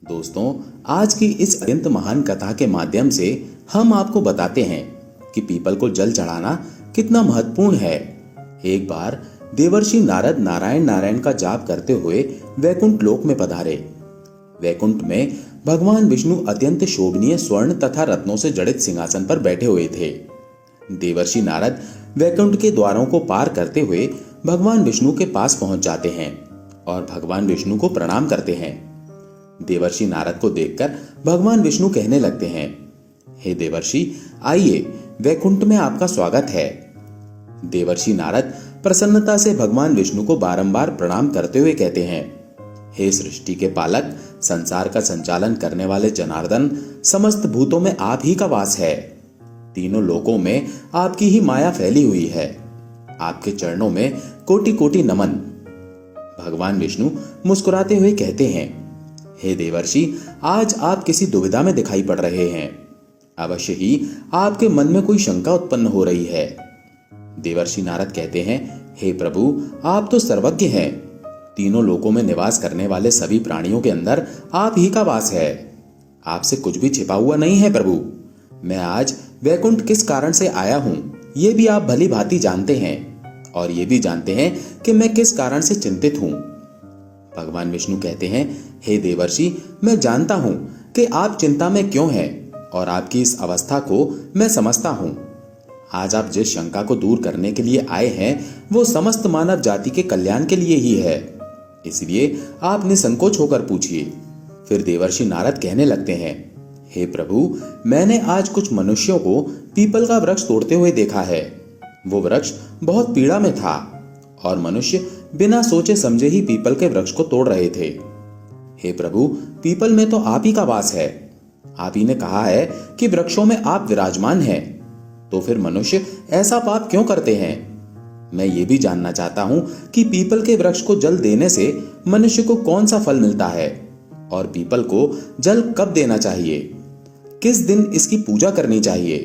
दोस्तों, आज की इस अत्यंत महान कथा के माध्यम से हम आपको बताते हैं कि पीपल को जल चढ़ाना कितना महत्वपूर्ण है। एक बार देवर्षि नारद नारायण नारायण का जाप करते हुए वैकुंठ लोक में पधारे। वैकुंठ में भगवान विष्णु अत्यंत शोभनीय स्वर्ण तथा रत्नों से जड़ित सिंहासन पर बैठे हुए थे। देवर्षि नारद वैकुंठ के द्वारों को पार करते हुए भगवान विष्णु के पास पहुंच जाते हैं और भगवान विष्णु को प्रणाम करते हैं। देवर्षि नारद को देखकर भगवान विष्णु कहने लगते हैं, हे देवर्षि, आइए, वैकुंठ में आपका स्वागत है। देवर्षि नारद प्रसन्नता से भगवान विष्णु को बारंबार प्रणाम करते हुए कहते हैं, हे सृष्टि के पालक, संसार का संचालन करने वाले जनार्दन, समस्त भूतों में आप ही का वास है। तीनों लोकों में आपकी ही माया फैली हुई है। आपके चरणों में कोटि कोटि नमन। भगवान विष्णु मुस्कुराते हुए कहते हैं, हे देवर्षि, आज आप किसी दुविधा में दिखाई पड़ रहे हैं। अवश्य ही आपके मन में कोई शंका उत्पन्न हो रही है। देवर्षि नारद कहते हैं, हे प्रभु, आप तो सर्वज्ञ हैं। तीनों लोकों में निवास करने वाले सभी प्राणियों के अंदर आप ही का वास है। आपसे कुछ भी छिपा हुआ नहीं है प्रभु। मैं आज वैकुंठ किस कारण से आया हूं, ये भी आप भली भांति जानते हैं, और ये भी जानते हैं कि मैं किस कारण से चिंतित हूं। भगवान विष्णु कहते हैं, हे देवर्षि, मैं जानता हूं कि आप चिंता में क्यों हैं, और आपकी इस अवस्था को मैं समझता हूं। आज आप जिस शंका को दूर करने के लिए आए हैं, वो समस्त मानव जाति के कल्याण के लिए ही है। इसलिए आप निसंकोच होकर पूछिए। फिर देवर्षि नारद कहने लगते हैं, हे प्रभु, मैंने आज कुछ मनुष्यों को पीपल का वृक्ष तोड़ते हुए देखा है। वो वृक्ष बहुत पीड़ा में था और मनुष्य बिना सोचे समझे ही पीपल के वृक्ष को तोड़ रहे थे। हे प्रभु, पीपल में तो आप ही का वास है। आप ही ने कहा है कि वृक्षों में आप विराजमान हैं। तो फिर मनुष्य ऐसा पाप क्यों करते हैं? मैं ये भी जानना चाहता हूं कि पीपल के वृक्ष को जल देने से मनुष्य को कौन सा फल मिलता है, और पीपल को जल कब देना चाहिए, किस दिन इसकी पूजा करनी चाहिए।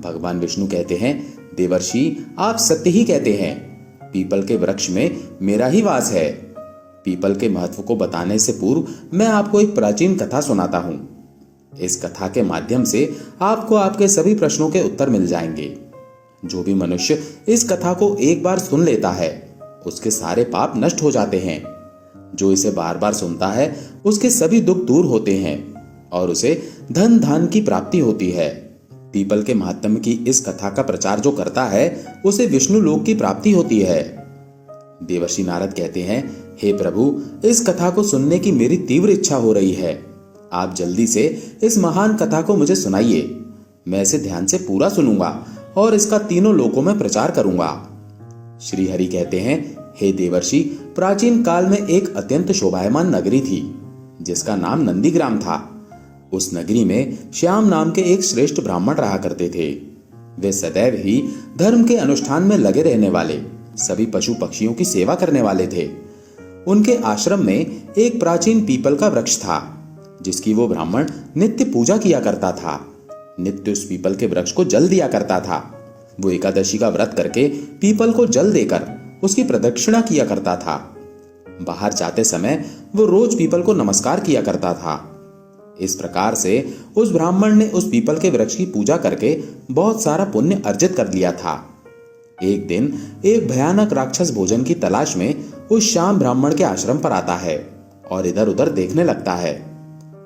भगवान विष्णु कहते हैं, देवर्षि, आप सत्य ही कहते हैं। पीपल के वृक्ष में मेरा ही वास है। पीपल के महत्व को बताने से पूर्व मैं आपको एक प्राचीन कथा सुनाता हूं। इस कथा के माध्यम से आपको आपके सभी प्रश्नों के उत्तर मिल जाएंगे। जो भी मनुष्य इस कथा को एक बार सुन लेता है, उसके सारे पाप नष्ट हो जाते हैं। जो इसे बार बार सुनता है, उसके सभी दुख दूर होते हैं और उसे धन धान की प्राप्ति होती है। पीपल के महात्म्य की इस कथा का प्रचार जो करता है, उसे विष्णु लोक की प्राप्ति होती है। देवर्षि नारद कहते हैं, हे प्रभु, इस कथा को सुनने की मेरी तीव्र इच्छा हो रही है। आप जल्दी से इस महान कथा को मुझे सुनाइए। मैं इसे ध्यान से पूरा सुनूंगा और इसका तीनों लोकों में प्रचार करूंगा। श्री हरि कहते हैं, हे देवर्षि, प्राचीन काल में एक अत्यंत शोभायमान नगरी थी, जिसका नाम नंदीग्राम था। उस नगरी में श्याम नाम के एक श्रेष्ठ ब्राह्मण रहा करते थे। वे सदैव ही धर्म के अनुष्ठान में लगे रहने वाले, सभी पशु पक्षियों की सेवा करने वाले थे। उनके आश्रम में एक प्राचीन पीपल का वृक्ष था, जिसकी वो ब्राह्मण नित्य पूजा किया करता था। नित्य उस पीपल के वृक्ष को जल दिया करता था। वो एकादशी का व्रत करके पीपल को जल देकर उसकी प्रदक्षिणा किया करता था। बाहर जाते समय वो रोज पीपल को नमस्कार किया करता था। इस प्रकार से उस ब्राह्मण ने उस पीपल के वृक्ष की पूजा करके बहुत सारा पुण्य अर्जित कर लिया था। एक दिन एक भयानक राक्षस भोजन की तलाश में उस श्याम ब्राह्मण के आश्रम पर आता है और इधर उधर देखने लगता है।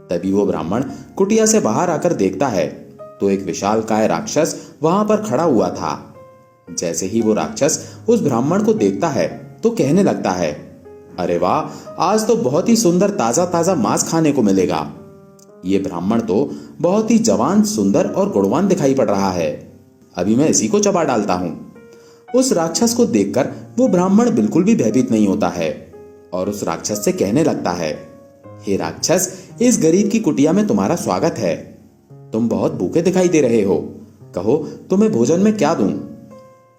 तभी वो ब्राह्मण कुटिया से बाहर आकर देखता है तो एक विशालकाय राक्षस वहां पर खड़ा हुआ था। जैसे ही वो राक्षस उस ब्राह्मण को देखता है तो कहने लगता है, अरे वाह, आज तो बहुत ही सुंदर ताजा ताजा मांस खाने को मिलेगा। ये ब्राह्मण तो बहुत ही जवान, सुंदर और गुणवान दिखाई पड़ रहा है। अभी मैं इसी को चबा डालता हूं। उस राक्षस को देखकर वो ब्राह्मण बिल्कुल भी भयभीत नहीं होता है और उस राक्षस से कहने लगता है, हे राक्षस, इस गरीब की कुटिया में तुम्हारा स्वागत है। तुम बहुत भूखे दिखाई दे रहे हो। कहो, तुम्हें भोजन में क्या दूं?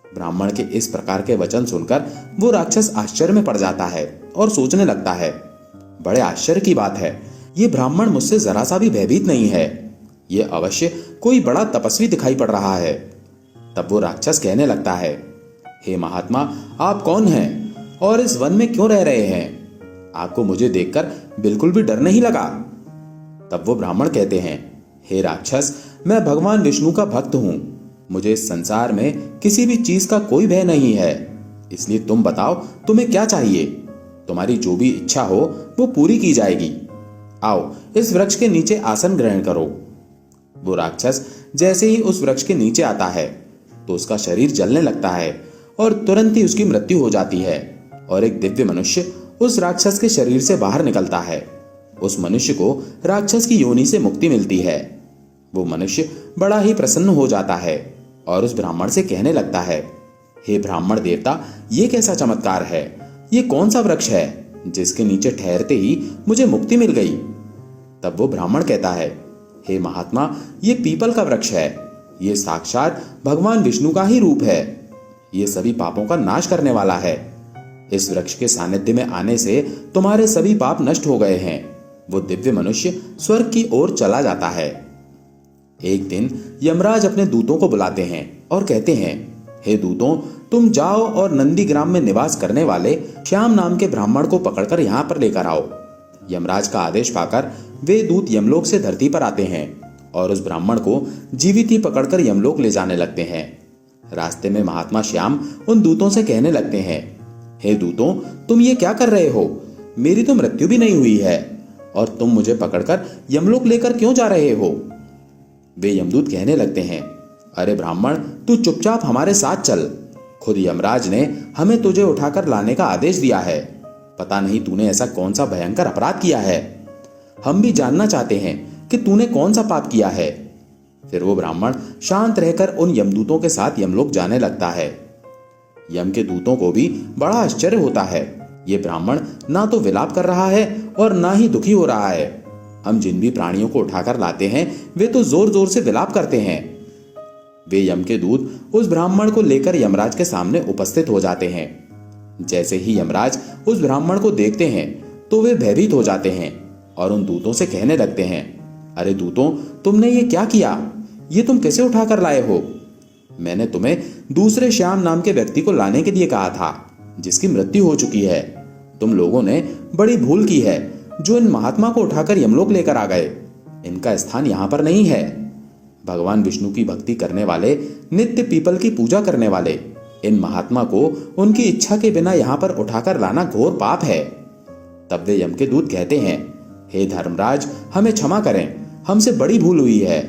ब्राह्मण के इस प्रकार के वचन सुनकर वो राक्षस आश्चर्य में पड़ जाता है और सोचने लगता है, बड़े आश्चर्य की बात है, ये ब्राह्मण मुझसे जरा सा भी भयभीत नहीं है। ये अवश्य कोई बड़ा तपस्वी दिखाई पड़ रहा है। तब वो राक्षस कहने लगता है, हे महात्मा, आप कौन हैं और इस वन में क्यों रह रहे हैं? आपको मुझे देखकर बिल्कुल भी डर नहीं लगा? तब वो ब्राह्मण कहते हैं, हे राक्षस, मैं भगवान विष्णु का भक्त हूँ। मुझे इस संसार में किसी भी चीज का कोई भय नहीं है, इसलिए तुम बताओ तुम्हें क्या चाहिए। तुम्हारी जो भी इच्छा हो वो पूरी की जाएगी। आओ इस वृक्ष के नीचे आसन ग्रहण करो। वो राक्षस जैसे ही उस वृक्ष के नीचे आता है तो उसका शरीर जलने लगता है और तुरंत ही उसकी मृत्यु हो जाती है और एक दिव्य मनुष्य उस राक्षस के शरीर से बाहर निकलता है। उस मनुष्य को राक्षस की योनि से मुक्ति मिलती है। वो मनुष्य बड़ा ही प्रसन्न हो जाता है और उस ब्राह्मण से कहने लगता है, हे ब्राह्मण देवता, ये कैसा चमत्कार है? ये कौन सा वृक्ष है जिसके नीचे ठहरते ही मुझे मुक्ति मिल गई? तब वो ब्राह्मण कहता है, हे महात्मा, ये पीपल का वृक्ष है। ये साक्षात भगवान विष्णु का ही रूप है। ये सभी पापों का नाश करने वाला है। इस वृक्ष के सानिध्य में आने से तुम्हारे सभी पाप नष्ट हो गए हैं। वो दिव्य मनुष्य स्वर्ग की ओर चला जाता है। एक दिन यमराज अपने दूतों को बुलाते हैं और कहते हैं, हे दूतों, तुम जाओ और नंदी ग्राम में निवास करने वाले श्याम नाम के ब्राह्मण को पकड़कर यहाँ पर लेकर आओ। यमराज का आदेश पाकर वे दूत यमलोक से धरती पर आते हैं और उस ब्राह्मण को जीवित ही पकड़कर यमलोक ले जाने लगते हैं। रास्ते में महात्मा श्याम उन दूतों से कहने लगते हैं, हे दूतों, तुम ये क्या कर रहे हो? मेरी तो मृत्यु भी नहीं हुई है और तुम मुझे पकड़कर यमलोक लेकर क्यों जा रहे हो? वे यमदूत कहने लगते हैं, अरे ब्राह्मण, तू चुपचाप हमारे साथ चल। खुद यमराज ने हमें तुझे उठाकर लाने का आदेश दिया है। पता नहीं तूने ऐसा कौन सा भयंकर अपराध किया है। हम भी जानना चाहते हैं कि तूने कौन सा पाप किया है। फिर वो ब्राह्मण शांत रहकर उन यमदूतों के साथ यमलोक जाने लगता है। यम के दूतों को भी बड़ा आश्चर्य होता है। ये ब्राह्मण ना तो विलाप कर रहा है और ना ही दुखी हो रहा है। हम जिन भी प्राणियों को उठाकर लाते हैं वे तो जोर जोर से विलाप करते हैं। वे यम के दूत उस ब्राह्मण को लेकर यमराज के सामने उपस्थित हो जाते हैं। जैसे ही यमराज उस ब्राह्मण को देखते हैं तो वे भयभीत हो जाते हैं और उन दूतों से कहने लगते हैं, अरे दूतों, तुमने ये क्या किया? ये तुम कैसे उठाकर लाए हो? मैंने तुम्हें दूसरे श्याम नाम के व्यक्ति को लाने के लिए कहा था, जिसकी मृत्यु हो चुकी है। तुम लोगों ने बड़ी भूल की है जो इन महात्मा को उठाकर यमलोक लेकर आ गए। इनका स्थान यहाँ पर नहीं है। भगवान विष्णु की भक्ति करने वाले, नित्य पीपल की पूजा करने वाले इन महात्मा को उनकी इच्छा के बिना यहाँ पर उठाकर लाना घोर पाप है। तब वे यम के दूत कहते हैं, हे धर्मराज, हमें क्षमा करें, हमसे बड़ी भूल हुई है।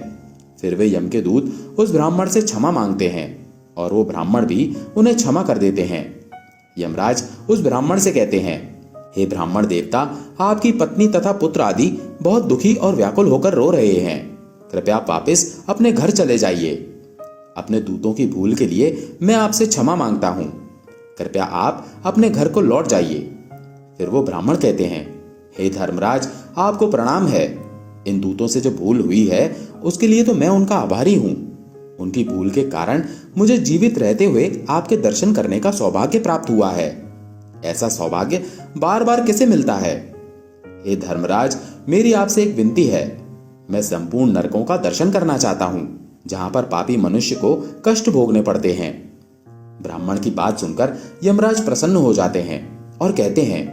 फिर वे यम के दूत उस ब्राह्मण से क्षमा मांगते हैं और वो ब्राह्मण भी उन्हें क्षमा कर देते हैं। यमराज उस ब्राह्मण से कहते हैं, हे ब्राह्मण देवता, आपकी पत्नी तथा पुत्र आदि बहुत दुखी और व्याकुल होकर रो रहे हैं। कृपया आप वापस अपने घर चले जाइए। अपने दूतों की भूल के लिए मैं आपसे क्षमा मांगता हूँ। कृपया आप अपने घर को लौट जाइए। फिर वो ब्राह्मण कहते हैं, हे धर्मराज, आपको प्रणाम है। इन दूतों से जो भूल हुई है उसके लिए तो मैं उनका आभारी हूँ। उनकी भूल के कारण मुझे जीवित रहते हुए आपके दर्शन करने का सौभाग्य प्राप्त हुआ है। ऐसा सौभाग्य बार बार कैसे मिलता है? हे धर्मराज, मेरी आपसे एक विनती है। मैं संपूर्ण नरकों का दर्शन करना चाहता हूँ, जहां पर पापी मनुष्य को कष्ट भोगने पड़ते हैं। ब्राह्मण की बात सुनकर यमराज प्रसन्न हो जाते हैं और कहते हैं,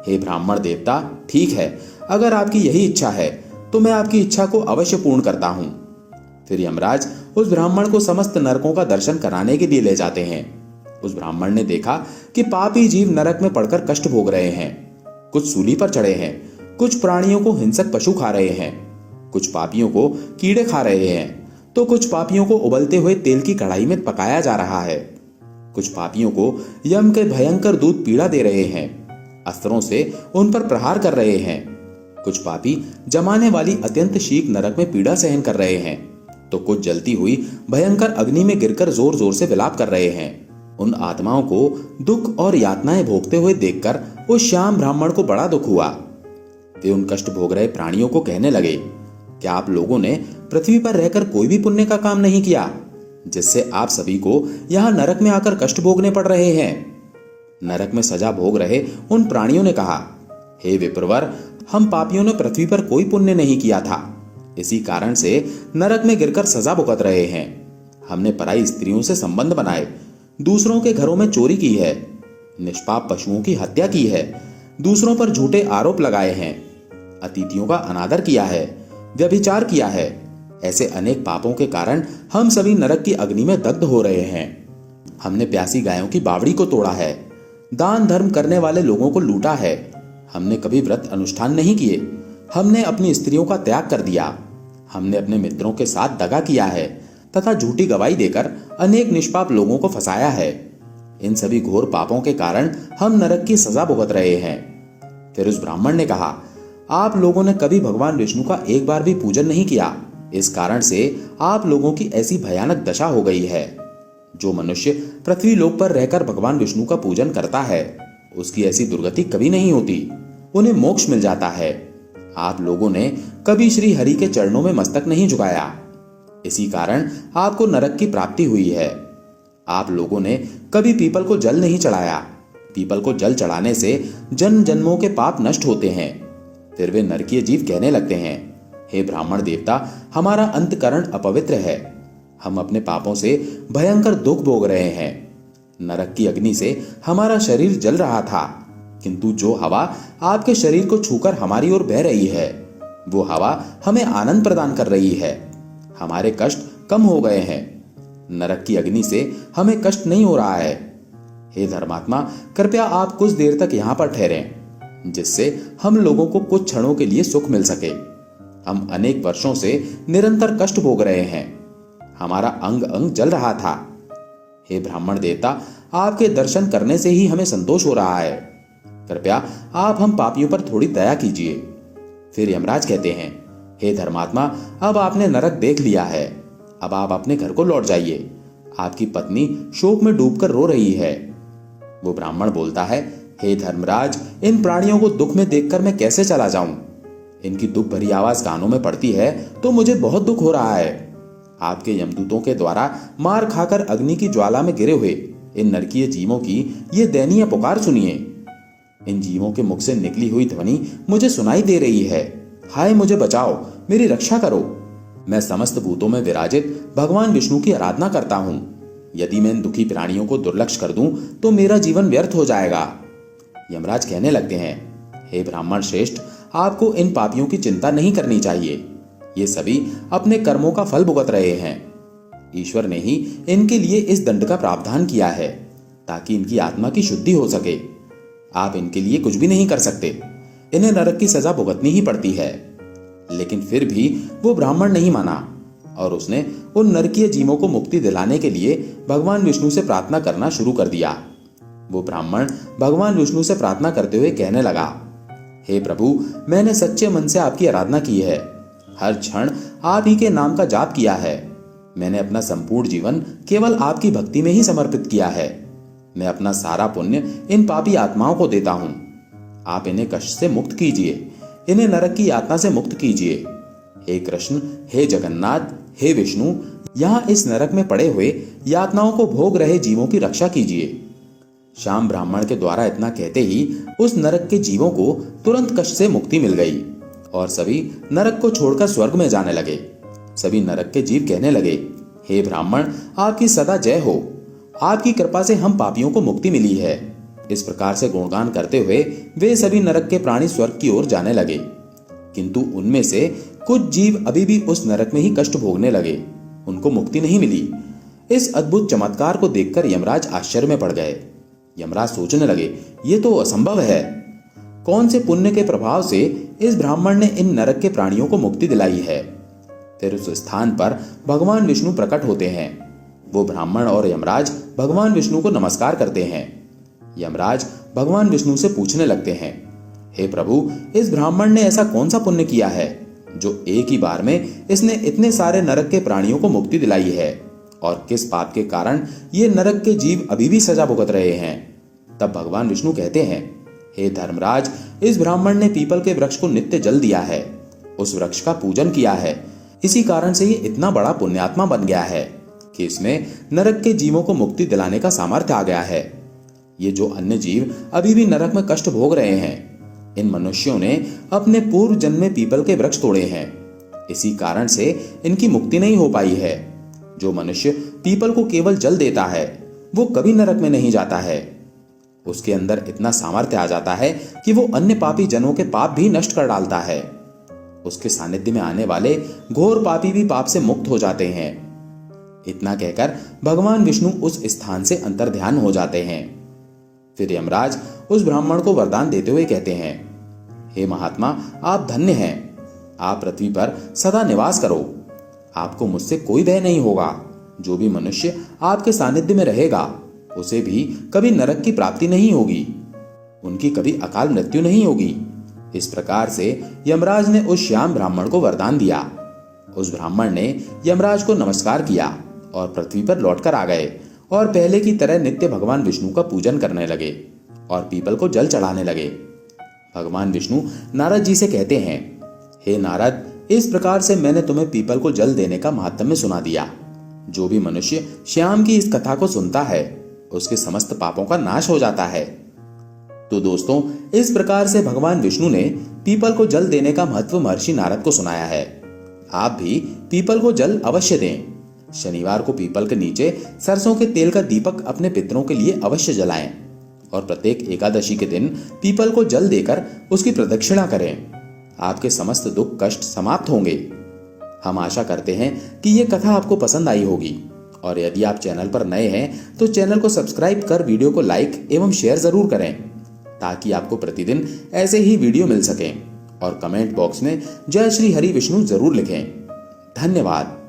हे ब्राह्मण देवता, ठीक है, अगर आपकी यही इच्छा है तो मैं आपकी इच्छा को अवश्य पूर्ण करता हूँ। फिर यमराज उस ब्राह्मण को समस्त नरकों का दर्शन कराने के लिए ले जाते हैं। उस ब्राह्मण ने देखा कि पापी जीव नरक में पड़कर कष्ट भोग रहे हैं। कुछ सूली पर चढ़े हैं, कुछ प्राणियों को हिंसक पशु खा रहे हैं, कुछ पापियों को कीड़े खा रहे हैं, तो कुछ पापियों को उबलते हुए तेल की कढ़ाई में पकाया जा रहा है। कुछ पापियों को यम के भयंकर दूत पीड़ा दे रहे हैं, अस्त्रों से उन पर प्रहार कर रहे हैं। कुछ पापी जमाने वाली अत्यंत शीघ्र नरक में पीड़ा सहन कर रहे हैं, तो कुछ जलती हुई भयंकर अग्नि में गिरकर जोर जोर से विलाप कर रहे हैं। उन आत्माओं को दुख और यातनाएं भोगते हुए देखकर उस श्याम ब्राह्मण को बड़ा दुख हुआ। वे उन कष्ट भोग रहे प्राणियों को कहने लगे, क्या आप लोगों ने पृथ्वी पर रहकर कोई भी पुण्य का काम नहीं किया, जिससे आप सभी को यहाँ नरक में आकर कष्ट भोगने पड़ रहे हैं? नरक में सजा भोग रहे उन प्राणियों ने कहा, हे विप्रवर, हम पापियों ने पृथ्वी पर कोई पुण्य नहीं किया था, इसी कारण से नरक में गिरकर सजा भुगत रहे हैं। हमने पराई स्त्रियों से संबंध बनाए, दूसरों के घरों में चोरी की है, निष्पाप पशुओं की हत्या की है, दूसरों पर झूठे आरोप लगाए हैं, अतिथियों का अनादर किया है, व्यभिचार किया है। ऐसे अनेक पापों के कारण हम सभी नरक की अग्नि में दग्ध हो रहे हैं। हमने प्यासी गायों की बावड़ी को तोड़ा है, दान धर्म करने वाले लोगों को लूटा है। हमने कभी व्रत अनुष्ठान नहीं किए। हमने अपनी स्त्रियों का त्याग कर दिया। हमने अपने मित्रों के साथ दगा किया है तथा झूठी गवाही देकर अनेक निष्पाप लोगों को फंसाया है। इन सभी घोर पापों के कारण हम नरक की सजा भुगत रहे हैं। फिर उस ब्राह्मण ने कहा, आप लोगों ने कभी भगवान विष्णु का एक बार भी पूजन नहीं किया। इस कारण से आप लोगों की ऐसी भयानक दशा हो गई है। जो मनुष्य पृथ्वी लोक पर रहकर भगवान विष्णु का पूजन करता है, उसकी ऐसी दुर्गति कभी नहीं होती। उन्हें मोक्ष मिल जाता है। आप लोगों ने कभी श्री हरि के चरणों में मस्तक नहीं झुकाया। इसी कारण आपको नरक की प्राप्ति हुई है। आप लोगों ने कभी पीपल को जल नहीं चढ़ाया। पीपल को जल चढ़ाने से जन्म जन्मों के पाप नष्ट होते हैं। फिर वे नरकीय जीव कहने लगते हैं, हे ब्राह्मण देवता, हमारा अंतकरण अपवित्र है। हम अपने पापों से भयंकर दुख भोग रहे हैं। नरक की अग्नि से हमारा शरीर जल रहा था, किंतु जो हवा आपके शरीर को छूकर हमारी ओर बह रही है, वो हवा हमें आनंद प्रदान कर रही है। हमारे कष्ट कम हो गए हैं। नरक की अग्नि से हमें कष्ट नहीं हो रहा है। हे धर्मात्मा, कृपया आप कुछ देर तक यहाँ पर ठहरें, जिससे हम लोगों को कुछ क्षणों के लिए सुख मिल सके। हम अनेक वर्षों से निरंतर कष्ट भोग रहे हैं। हमारा अंग अंग जल रहा था। हे ब्राह्मण देवता, आपके दर्शन करने से ही हमें संतोष हो रहा है। कृपया आप हम पापियों पर थोड़ी दया कीजिए। फिर यमराज कहते हैं, हे धर्मात्मा, अब आपने नरक देख लिया है। अब आप अपने घर को लौट जाइए। आपकी पत्नी शोक में डूबकर रो रही है। वो ब्राह्मण बोलता है, हे धर्मराज, इन प्राणियों को दुख में देखकर मैं कैसे चला जाऊं? इनकी दुख भरी आवाज कानों में पड़ती है तो मुझे बहुत दुख हो रहा है। आपके यमदूतों के द्वारा मार खाकर अग्नि की ज्वाला में गिरे हुए इन नरकीय जीवों की ये दयनीय पुकार सुनिए। इन जीवों के मुख से निकली हुई ध्वनि मुझे सुनाई दे रही है। हाय, मुझे बचाओ, मेरी रक्षा करो। मैं समस्त भूतों में विराजित भगवान विष्णु की आराधना करता हूँ। यदि मैं इन दुखी प्राणियों को दुर्लक्ष कर दूं तो मेरा जीवन व्यर्थ हो जाएगा। यमराज कहने लगते हैं, हे ब्राह्मण श्रेष्ठ, आपको इन पापियों की चिंता नहीं करनी चाहिए। ये सभी अपने कर्मों का फल भुगत रहे हैं। ईश्वर ने ही इनके लिए इस दंड का प्रावधान किया है ताकि इनकी आत्मा की शुद्धि हो सके। आप इनके लिए कुछ भी नहीं कर सकते। इन्हें नरक की सजा भुगतनी ही पड़ती है। लेकिन फिर भी वो ब्राह्मण नहीं माना और उसने उन नरकीय जीवों को मुक्ति दिलाने के लिए भगवान विष्णु से प्रार्थना करना शुरू कर दिया। वो ब्राह्मण भगवान विष्णु से प्रार्थना करते हुए कहने लगा, हे प्रभु, मैंने सच्चे मन से आपकी आराधना की है। हर क्षण आप ही के नाम का जाप किया है। मैंने अपना संपूर्ण जीवन केवल आपकी भक्ति में ही समर्पित किया है। मैं अपना सारा पुण्य इन पापी आत्माओं को देता हूँ। आप इन्हें कष्ट से मुक्त कीजिए। इन्हें नरक की यातना से मुक्त कीजिए। हे कृष्ण, हे जगन्नाथ, हे विष्णु, यहाँ इस नरक में पड़े हुए यातनाओं को भोग रहे जीवों की रक्षा कीजिए। शाम ब्राह्मण के द्वारा इतना कहते ही उस नरक के जीवों को तुरंत कष्ट से मुक्ति मिल गई और सभी नरक को छोड़कर स्वर्ग में जाने लगे। सभी नरक के जीव कहने लगे, हे ब्राह्मण, आपकी सदा जय हो। आपकी कृपा से हम पापियों को मुक्ति मिली है। इस प्रकार से गुणगान करते हुए वे सभी नरक के प्राणी स्वर्ग की ओर जाने लगे। किंतु उनमें से कुछ जीव अभी भी उस नरक में ही कष्ट भोगने लगे। उनको मुक्ति नहीं मिली। इस अद्भुत चमत्कार को देखकर यमराज आश्चर्य में पड़ गए। यमराज सोचने लगे, ये तो असंभव है। कौन से पुण्य के प्रभाव से इस ब्राह्मण ने इन नरक के प्राणियों को मुक्ति दिलाई है? फिर उस स्थान पर भगवान विष्णु प्रकट होते हैं। वो ब्राह्मण और यमराज भगवान विष्णु को नमस्कार करते हैं। यमराज भगवान विष्णु से पूछने लगते हैं, हे प्रभु, इस ब्राह्मण ने ऐसा कौन सा पुण्य किया है जो एक ही बार में इसने इतने सारे नरक के प्राणियों को मुक्ति दिलाई है, और किस पाप के कारण ये नरक के जीव अभी भी सजा भुगत रहे हैं? तब भगवान विष्णु कहते हैं, हे धर्मराज, इस ब्राह्मण ने पीपल के वृक्ष को नित्य जल दिया है, उस वृक्ष का पूजन किया है। इसी कारण से ये इतना बड़ा पुण्यात्मा बन गया है कि इसमें नरक के जीवों को मुक्ति दिलाने का सामर्थ्य आ गया है। ये जो अन्य जीव अभी भी नरक में कष्ट भोग रहे हैं, इन मनुष्यों ने अपने पूर्व जन्म में पीपल के वृक्ष तोड़े हैं। इसी कारण से इनकी मुक्ति नहीं हो पाई है। जो मनुष्य पीपल को केवल जल देता है, वो कभी नरक में नहीं जाता है। उसके अंदर इतना सामर्थ्य आ जाता है कि वो अन्य पापी जनों के पाप भी नष्ट कर डालता है। उसके सानिध्य में आने वाले घोर पापी भी पाप से मुक्त हो जाते हैं। इतना कहकर भगवान विष्णु उस स्थान से अंतर्ध्यान हो जाते हैं। फिर यमराज उस ब्राह्मण को वरदान देते हुए कहते हैं, हे महात्मा, आप धन्य हैं। आप पृथ्वी पर सदा निवास करो। आपको मुझसे कोई भय नहीं होगा। जो भी मनुष्य आपके सानिध्य में रहेगा उसे भी कभी नरक की प्राप्ति नहीं होगी, उनकी कभी अकाल मृत्यु नहीं होगी। इस प्रकार से यमराज ने उस श्याम ब्राह्मण को वरदान दिया। उस ब्राह्मण ने यमराज को नमस्कार किया और पृथ्वी पर लौटकर आ गए और पहले की तरह नित्य भगवान विष्णु का पूजन करने लगे और पीपल को जल चढ़ाने लगे। भगवान विष्णु नारद जी से कहते हैं, हे नारद, इस प्रकार से मैंने तुम्हें पीपल को जल देने का महात्म्य सुना दिया। जो भी मनुष्य श्याम की इस कथा को सुनता है उसके समस्त पापों का नाश हो जाता है। तो दोस्तों, इस प्रकार से भगवान विष्णु ने पीपल को जल देने का महत्व महर्षि नारद को सुनाया है। आप भी पीपल को जल अवश्य दें। शनिवार को पीपल के नीचे सरसों के तेल का दीपक अपने पितरों के लिए अवश्य जलाएं और प्रत्येक एकादशी के दिन पीपल को जल देकर उसकी प्रदक्षिणा करें। आपके समस्त दुख कष्ट समाप्त होंगे। हम आशा करते हैं कि ये कथा आपको पसंद आई होगी और यदि आप चैनल पर नए हैं तो चैनल को सब्सक्राइब कर वीडियो को लाइक एवं शेयर जरूर करें ताकि आपको प्रतिदिन ऐसे ही वीडियो मिल सकें और कमेंट बॉक्स में जय श्री हरि विष्णु जरूर लिखें। धन्यवाद।